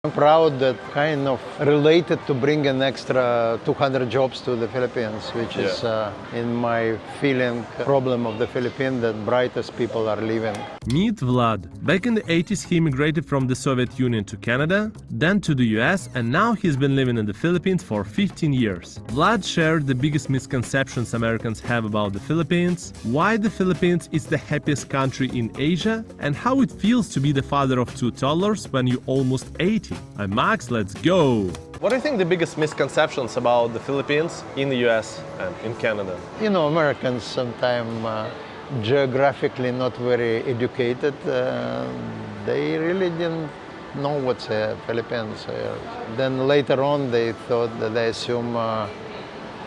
I'm proud that kind of related to bring an extra 200 jobs to the Philippines, which is, in my feeling, problem of the Philippines that brightest people are leaving. Meet Vlad. Back in the 80s, he immigrated from the Soviet Union to Canada, then to the US, and now he's been living in the Philippines for 15 years. Vlad shared the biggest misconceptions Americans have about the Philippines, why the Philippines is the happiest country in Asia, and how it feels to be the father of two toddlers when you're almost 80. I'm Max, let's go! What do you think the biggest misconceptions about the Philippines in the US and in Canada? You know, Americans sometimes geographically not very educated. They really didn't know what's Philippines. Then later on they thought that they assume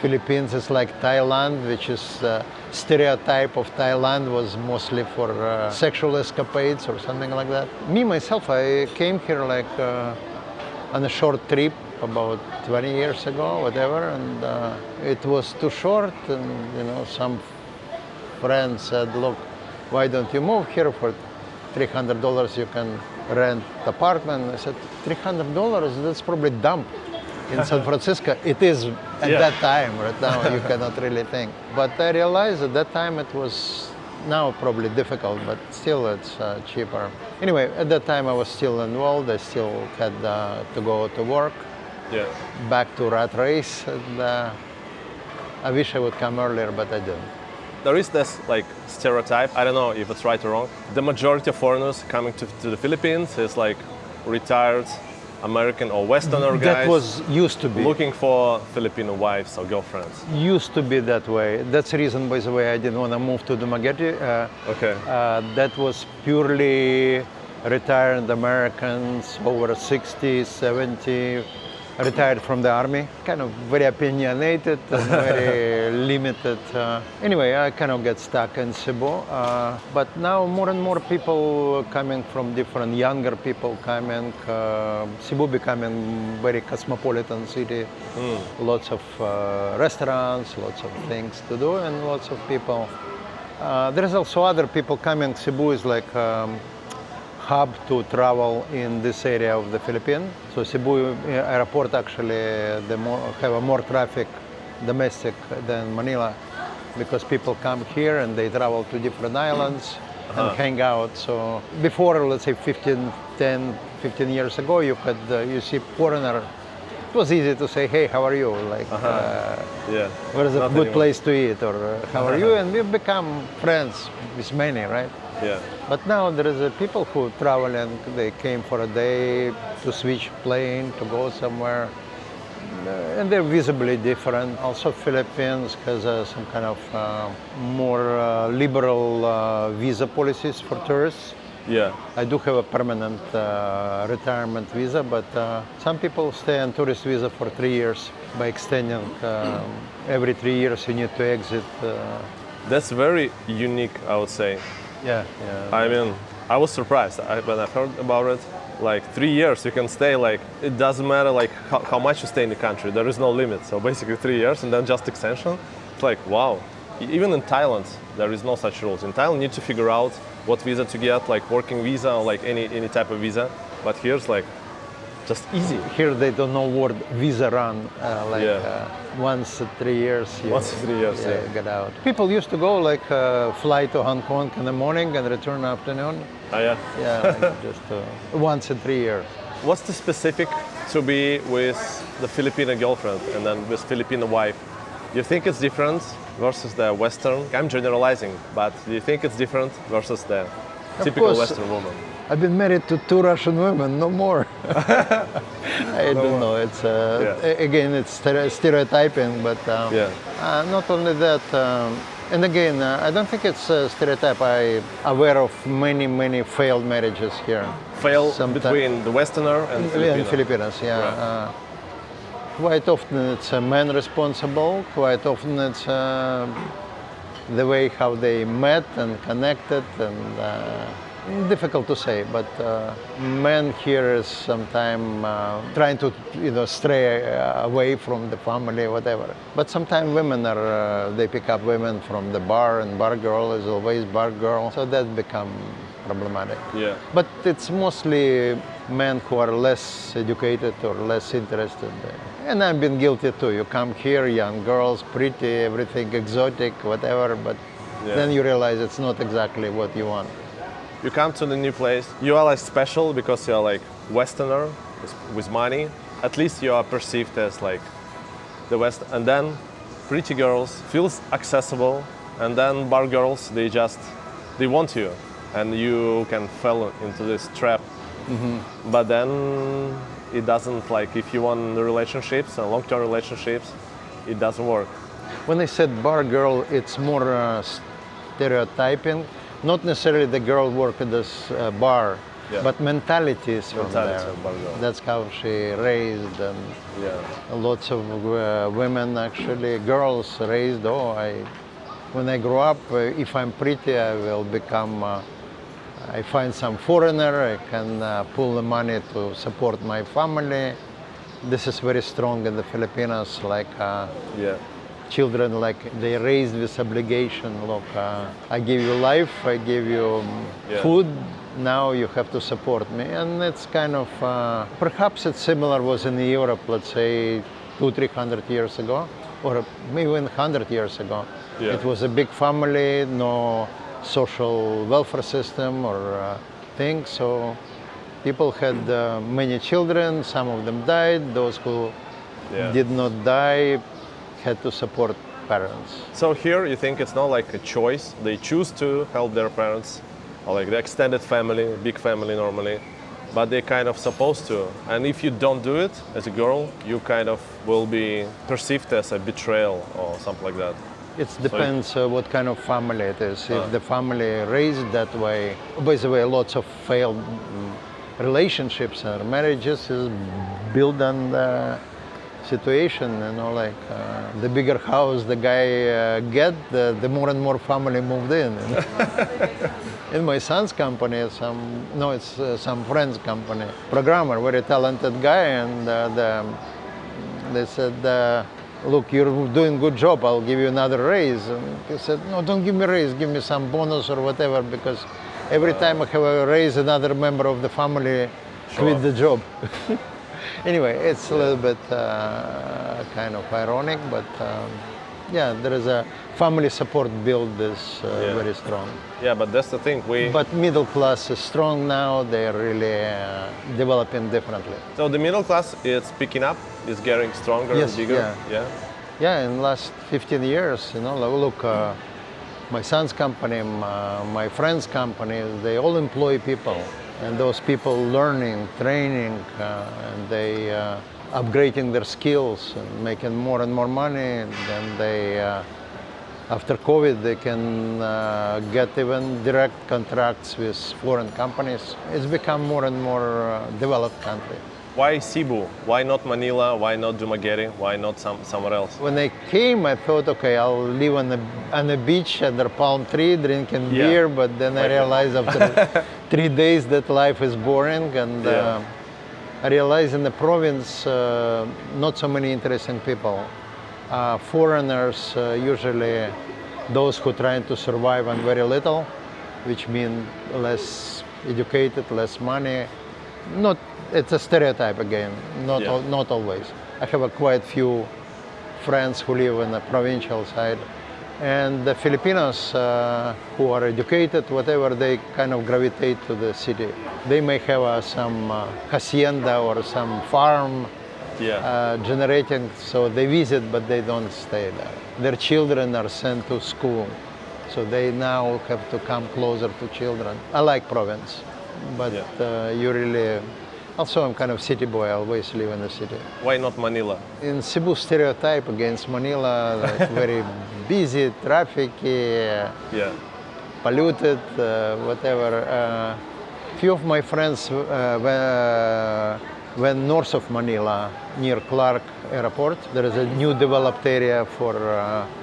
Philippines is like Thailand, which is stereotype of Thailand was mostly for sexual escapades or something like that. Me, myself, I came here like on a short trip about 20 years ago, whatever, and it was too short, and you know, some friends said, look, why don't you move here for $300 you can rent apartment. I said, $300, that's probably dump. In San Francisco, it is at that time. Right now, you cannot really think. But I realized at that time it was now probably difficult, but still it's cheaper. Anyway, at that time I was still involved. I still had to go to work, back to rat race. And, I wish I would come earlier, but I didn't. There is this like stereotype, I don't know if it's right or wrong. The majority of foreigners coming to the Philippines is like retired American or Westerner guys. That was used to be. Looking for Filipino wives or girlfriends. Used to be that way. That's the reason, by the way, I didn't want to move to Dumaguete. That was purely retired Americans over 60, 70, retired from the army. Kind of very opinionated and very limited. Anyway, I kind of get stuck in Cebu. But now more and more people coming from different, younger people coming. Cebu becoming very cosmopolitan city. Lots of restaurants, lots of things to do, and lots of people. There's also other people coming. Cebu is like hub to travel in this area of the Philippines. So Cebu airport actually have more traffic domestic than Manila, because people come here and they travel to different islands and hang out. So before, let's say 15 years ago, you could you see foreigner. It was easy to say, hey, how are you? Like, where is a good place to eat? Or how are you? And we become friends with many, right? But now there is people who travel and they came for a day to switch plane, to go somewhere. And they're visibly different. Also, Philippines has some kind of more liberal visa policies for tourists. I do have a permanent retirement visa, but some people stay on tourist visa for 3 years by extending. Every 3 years you need to exit. That's very unique, I would say. I mean, I was surprised when I heard about it. Like 3 years you can stay, like it doesn't matter like how much you stay in the country, there is no limit. So basically 3 years and then just extension. It's like, wow. Even in Thailand, there is no such rules. In Thailand you need to figure out what visa to get, like working visa or like any type of visa. But here's like just easy. Here they don't know word visa run, once 3 years. You get out. People used to go like fly to Hong Kong in the morning and return in the afternoon. Just once in 3 years. What's the specific to be with the Filipino girlfriend and then with Filipino wife? Do you think it's different versus the Western? I'm generalizing, but do you think it's different versus the typical Western woman? I've been married to 2 Russian women, no more. I don't know. It's again, it's stereotyping, but not only that. And again, I don't think it's a stereotype. I'm aware of many failed marriages here. Between the Westerner and Filipino? And Filipinos, Quite often it's a man responsible. Quite often it's the way how they met and connected, and difficult to say. But men here is sometimes trying to stray away from the family, whatever. But sometimes women they pick up women from the bar, and bar girl is always bar girl. So that become problematic. Yeah. But it's mostly men who are less educated or less interested. And I've been guilty too. You come here, young girls, pretty, everything exotic, whatever, but then you realize it's not exactly what you want. You come to the new place, you are like special because you're like Westerner with money. At least you are perceived as like the West. And then pretty girls feels accessible, and then bar girls, they want you, and you can fall into this trap. But then it doesn't, like if you want relationships and long-term relationships, it doesn't work. When I said bar girl, it's more stereotyping. Not necessarily the girl work at this bar, but mentality is from there. That's how she raised, and lots of women actually, girls raised, when I grow up, if I'm pretty, I will become, I find some foreigner, I can pull the money to support my family. This is very strong in the Filipinos, like children, like they raised this obligation. Look, I give you life, I give you food, now you have to support me. And it's kind of, perhaps it's similar was in Europe, let's say 200-300 years ago, or maybe even 100 years ago. It was a big family, no social welfare system or thing, so people had many children, some of them died, those who did not die had to support parents. So here you think it's not like a choice, they choose to help their parents, or like the extended family, big family normally, but they're kind of supposed to. And if you don't do it as a girl, you kind of will be perceived as a betrayal or something like that. It depends what kind of family it is. If the family raised that way, by the way, lots of failed relationships or marriages is built on the situation, like the bigger house the guy the more and more family moved in. In my son's company, it's some friend's company, programmer, very talented guy, and they said, look, you're doing a good job, I'll give you another raise. And he said, no, don't give me a raise, give me some bonus or whatever, because every time I have a raise, another member of the family quit the job. Anyway, it's a little bit kind of ironic, but there is a family support build is very strong. Yeah, but that's the thing. But middle class is strong now. They're really developing differently. So the middle class is picking up, is getting stronger and bigger. Yeah, in the last 15 years, look, my son's company, my friend's company, they all employ people. And those people learning, training, and they upgrading their skills and making more and more money. And then they, after COVID, they can get even direct contracts with foreign companies. It's become more and more developed country. Why Cebu? Why not Manila? Why not Dumaguete? Why not somewhere else? When I came, I thought, okay, I'll live on the beach under palm tree, drinking beer. But then I realized after 3 days that life is boring, and I realized in the province, not so many interesting people. Foreigners, usually those who trying to survive on very little, which means less educated, less money. It's a stereotype again, not always. I have quite few friends who live in the provincial side, and the Filipinos who are educated, whatever, they kind of gravitate to the city. They may have some hacienda or some farm generating, so they visit, but they don't stay there. Their children are sent to school, so they now have to come closer to children. I like province, but you really... Also, I'm kind of city boy, I always live in the city. Why not Manila? In Cebu, stereotype against Manila, like very busy, traffic, polluted, whatever. Few of my friends went north of Manila, near Clark Airport. There is a new developed area for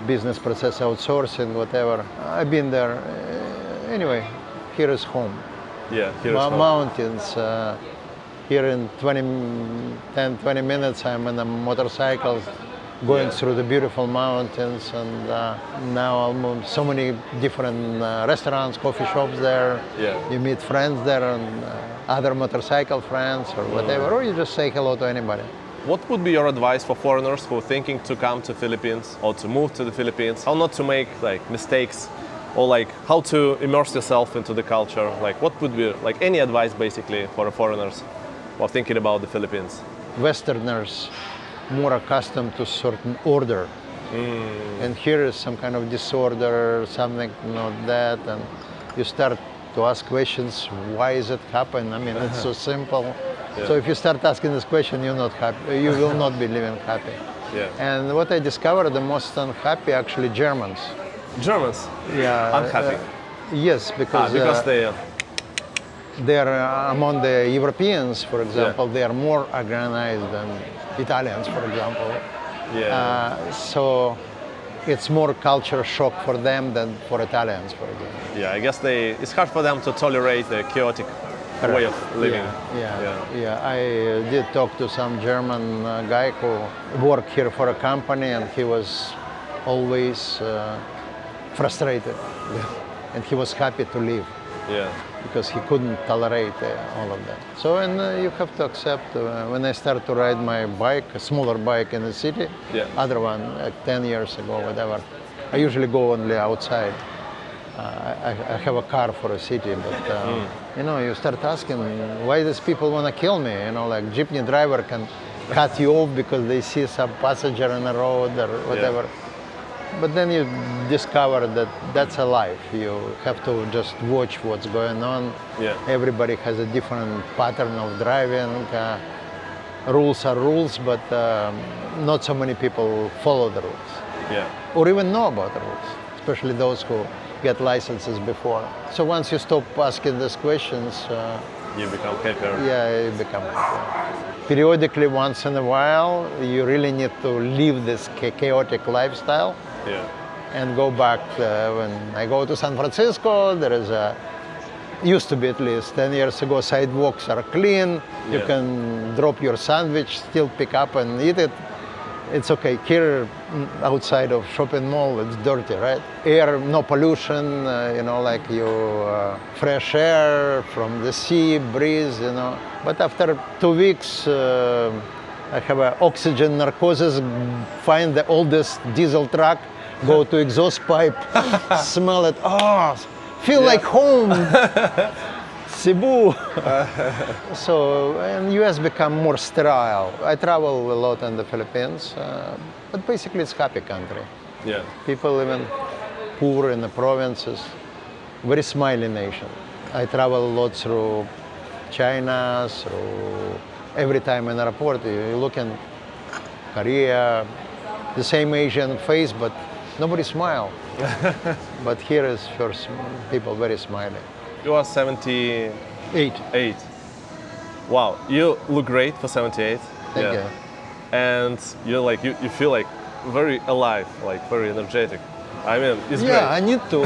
business process outsourcing, whatever. I've been there. Anyway, here is home. Yeah, here is home. Mountains. Here in 10, 20 minutes, I'm on a motorcycle going through the beautiful mountains, and now almost so many different restaurants, coffee shops there. You meet friends there, and other motorcycle friends or whatever, or you just say hello to anybody. What would be your advice for foreigners who are thinking to come to Philippines or to move to the Philippines? How not to make like mistakes, or like how to immerse yourself into the culture? Like what would be like any advice basically for foreigners who are thinking about the Philippines? Westerners more accustomed to certain order, and here is some kind of disorder, something not that, and you start to ask questions. Why is it happen? I mean, it's so simple. So if you start asking this question, you're not happy. You will not be living happy. And what I discovered, the most unhappy actually Germans. Germans? Yeah. Unhappy? Yes, because they are among the Europeans, for example, they are more organized than Italians, for example. So it's more culture shock for them than for Italians, for example. I guess it's hard for them to tolerate the chaotic way of living. I did talk to some German guy who worked here for a company, and he was always frustrated, and he was happy to leave. Because he couldn't tolerate all of that. So, and you have to accept, when I started to ride my bike, a smaller bike in the city, other one, like 10 years ago, whatever, I usually go only outside. I have a car for a city, but you know, you start asking, why these people want to kill me? You know, like jeepney driver can cut you off because they see some passenger on the road or whatever. But then you discover that that's a life. You have to just watch what's going on. Everybody has a different pattern of driving. Rules are rules, but not so many people follow the rules. Or even know about the rules, especially those who get licenses before. So once you stop asking these questions, you become happier. You become happier. Periodically, once in a while, you really need to live this chaotic lifestyle. And go back. When I go to San Francisco, there is used to be at least 10 years ago, sidewalks are clean. You can drop your sandwich, still pick up and eat it. It's okay. Here, outside of shopping mall, it's dirty, right? Air, no pollution, you know, like fresh air from the sea, breeze, you know. But after 2 weeks, I have an oxygen narcosis, find the oldest diesel truck, go to exhaust pipe, smell it, feel like home. Cebu. So, and US become more sterile. I travel a lot in the Philippines, but basically it's a happy country. People even poor in the provinces, very smiley nation. I travel a lot through China, through every time in the airport, you look in Korea, the same Asian face, but nobody smile. But here is first people very smiley. You are 78. Wow, you look great for 78. Thank you. And you're like you feel like very alive, like very energetic. I mean, it's great. I need to.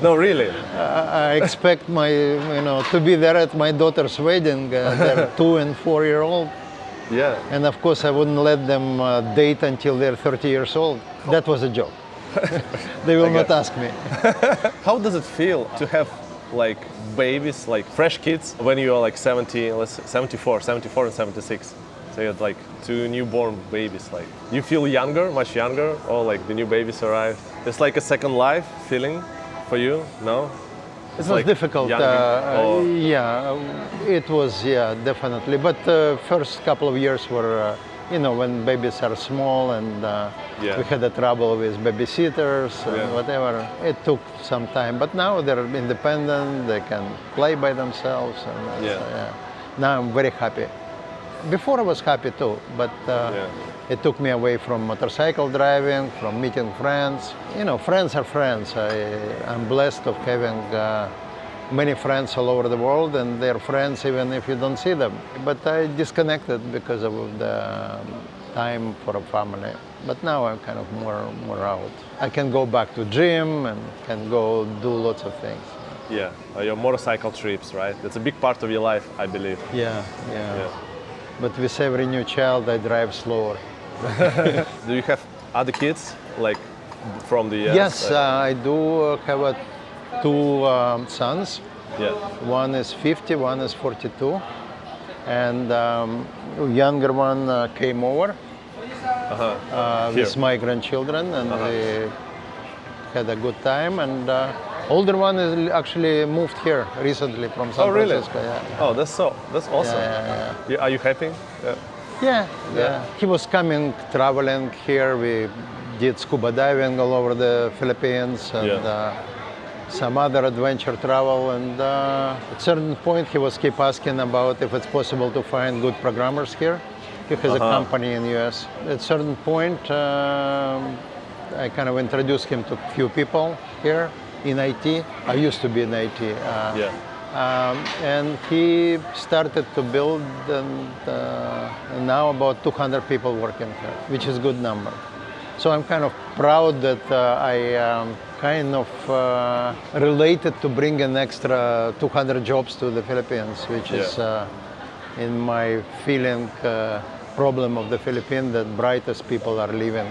No, really. I expect to be there at my daughter's wedding. They're 2 and 4 year old. And of course, I wouldn't let them date until they're 30 years old. That was a joke. They will not ask me. How does it feel to have like babies, like fresh kids, when you are like 74 and 76? So you had like 2 newborn babies. Like, you feel younger, much younger, or like the new babies arrived? It's like a second life feeling for you, no? It was difficult. It was, definitely. But the first couple of years were, when babies are small, and we had the trouble with babysitters and whatever. It took some time, but now they're independent. They can play by themselves. And now I'm very happy. Before I was happy too, but it took me away from motorcycle driving, from meeting friends. Friends are friends. I'm blessed of having many friends all over the world, and they're friends even if you don't see them. But I disconnected because of the time for a family. But now I'm kind of more out. I can go back to gym and can go do lots of things. Your motorcycle trips, right? That's a big part of your life, I believe. Yeah. But with every new child, I drive slower. Do you have other kids, like from the US? Yes, I do have two sons. Yeah. One is 50, one is 42. And younger one came over with my grandchildren, and we had a good time. And older one is actually moved here recently from San Francisco. Yeah. Oh, that's awesome. Yeah. Are you happy? Yeah. He was traveling here. We did scuba diving all over the Philippines and some other adventure travel. And at a certain point, he was keep asking about if it's possible to find good programmers here. He has a company in the US. At a certain point, I kind of introduced him to a few people here in IT. I used to be in IT. And he started to build, and now about 200 people working here, which is a good number. So I'm kind of proud that I kind of related to bring an extra 200 jobs to the Philippines, which is, in my feeling, problem of the Philippines, that brightest people are leaving.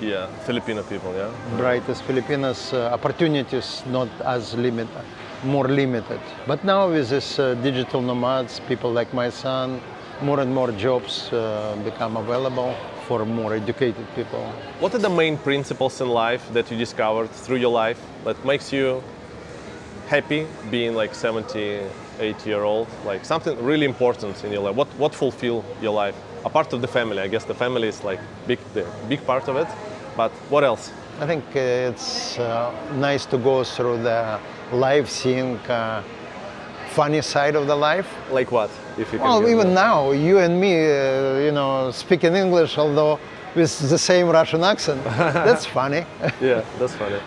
Yeah, Filipino people, yeah. Brightest Filipinos, opportunities not as limited, more limited. But now with this digital nomads, people like my son, more and more jobs become available for more educated people. What are the main principles in life that you discovered through your life that makes you happy being like 78-year-old? Like something really important in your life. What fulfill your life? Apart of the family, I guess the family is like the big part of it. But what else? I think it's nice to go through the life, seeing funny side of the life. Like what? If you can. Well, even now, you and me, speaking English, although with the same Russian accent. That's funny. Yeah, that's funny.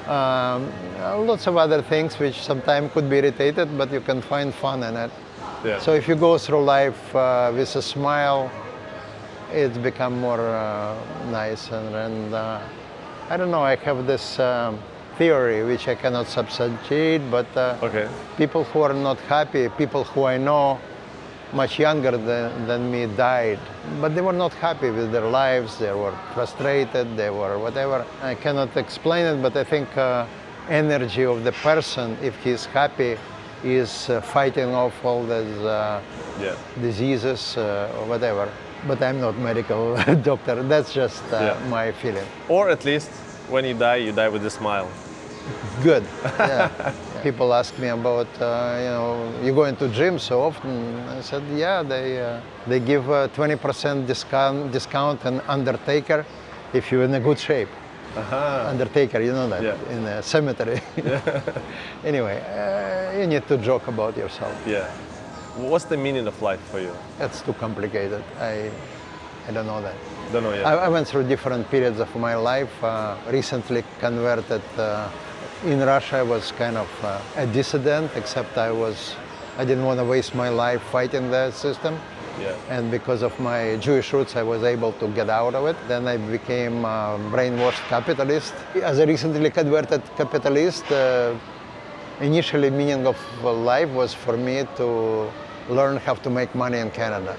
Lots of other things which sometimes could be irritated, but you can find fun in it. Yeah. So if you go through life with a smile, it's become more nice. And I don't know, I have this theory which I cannot substantiate, but people who are not happy, people who I know much younger than me died, but they were not happy with their lives, they were frustrated, they were whatever. I cannot explain it, but I think energy of the person, if he's happy, is fighting off all these diseases or whatever. But I'm not medical doctor, that's just my feeling. Or at least when you die with a smile. Good. Yeah. People ask me about, you go into gym so often. I said, they give a 20% discount on Undertaker if you're in a good shape. Undertaker, you know that, in a cemetery. Anyway, you need to joke about yourself. Yeah. What's the meaning of life for you? That's too complicated. I don't know that. Don't know yet. I went through different periods of my life. Recently converted. In Russia, I was kind of a dissident, except I didn't want to waste my life fighting the system. Yeah. And because of my Jewish roots, I was able to get out of it. Then I became a brainwashed capitalist. As a recently converted capitalist, initially meaning of life was for me to learn how to make money in Canada.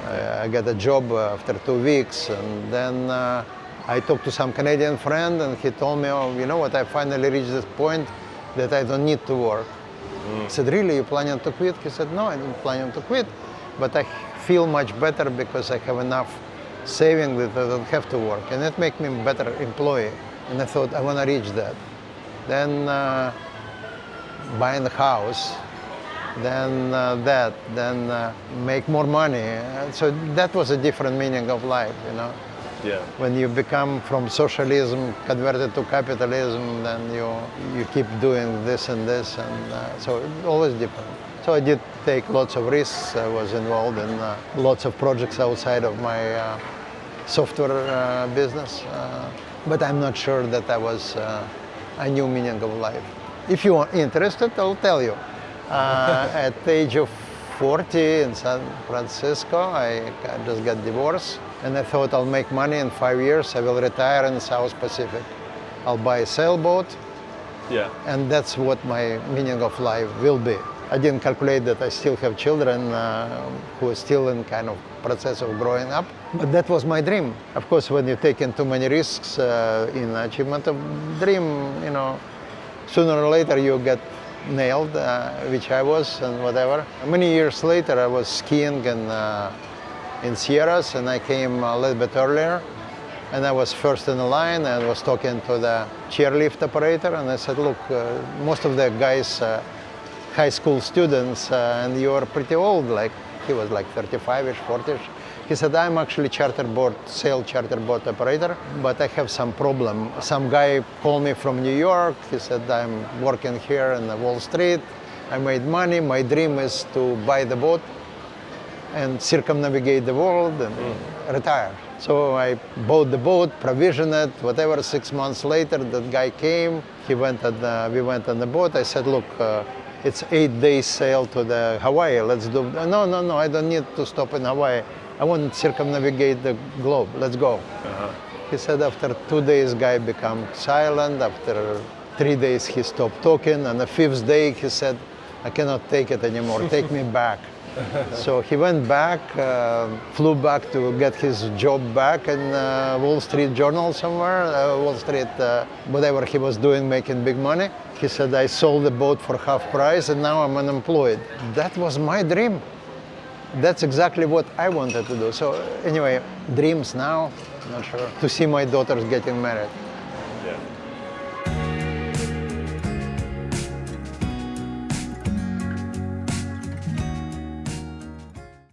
I got a job after 2 weeks, and then I talked to some Canadian friend, and he told me, oh, you know what, I finally reached this point that I don't need to work. I said, really, you planning to quit? He said, no, I don't plan to quit, but I feel much better because I have enough saving that I don't have to work, and it makes me a better employee. And I thought, I want to reach that. Then buying a house, then make more money. So that was a different meaning of life, Yeah. When you become from socialism converted to capitalism, then you keep doing this and this, and so it's always different. So I did take lots of risks. I was involved in lots of projects outside of my software business, but I'm not sure that that was a new meaning of life. If you are interested, I'll tell you. At the age of 40 in San Francisco, I just got divorced, and I thought I'll make money in 5 years. I will retire in South Pacific. I'll buy a sailboat, and that's what my meaning of life will be. I didn't calculate that I still have children who are still in kind of process of growing up. But that was my dream. Of course, when you take in too many risks in achievement of dream, you know, sooner or later you get nailed, which I was and whatever. Many years later, I was skiing in Sierras, and I came a little bit earlier. And I was first in the line, and I was talking to the chairlift operator, and I said, look, most of the guys, high school students, and you are pretty old, like he was like 35-ish, 40-ish. He said, I'm actually charter boat operator, but I have some problem. Some guy called me from New York. He said, I'm working here in Wall Street. I made money. My dream is to buy the boat and circumnavigate the world and retire. So I bought the boat, provisioned it, whatever. 6 months later, that guy came. We went on the boat. I said, look, it's 8 days sail to the Hawaii. Let's do. No, I don't need to stop in Hawaii. I want to circumnavigate the globe. Let's go. He said after 2 days, guy became silent. After 3 days, he stopped talking. On the 5th day, he said, I cannot take it anymore. Take me back. So he went back, flew back to get his job back in Wall Street Journal somewhere, Wall Street, whatever he was doing, making big money. He said, I sold the boat for half price and now I'm unemployed. That was my dream. That's exactly what I wanted to do. So anyway, dreams now, not sure. To see my daughters getting married.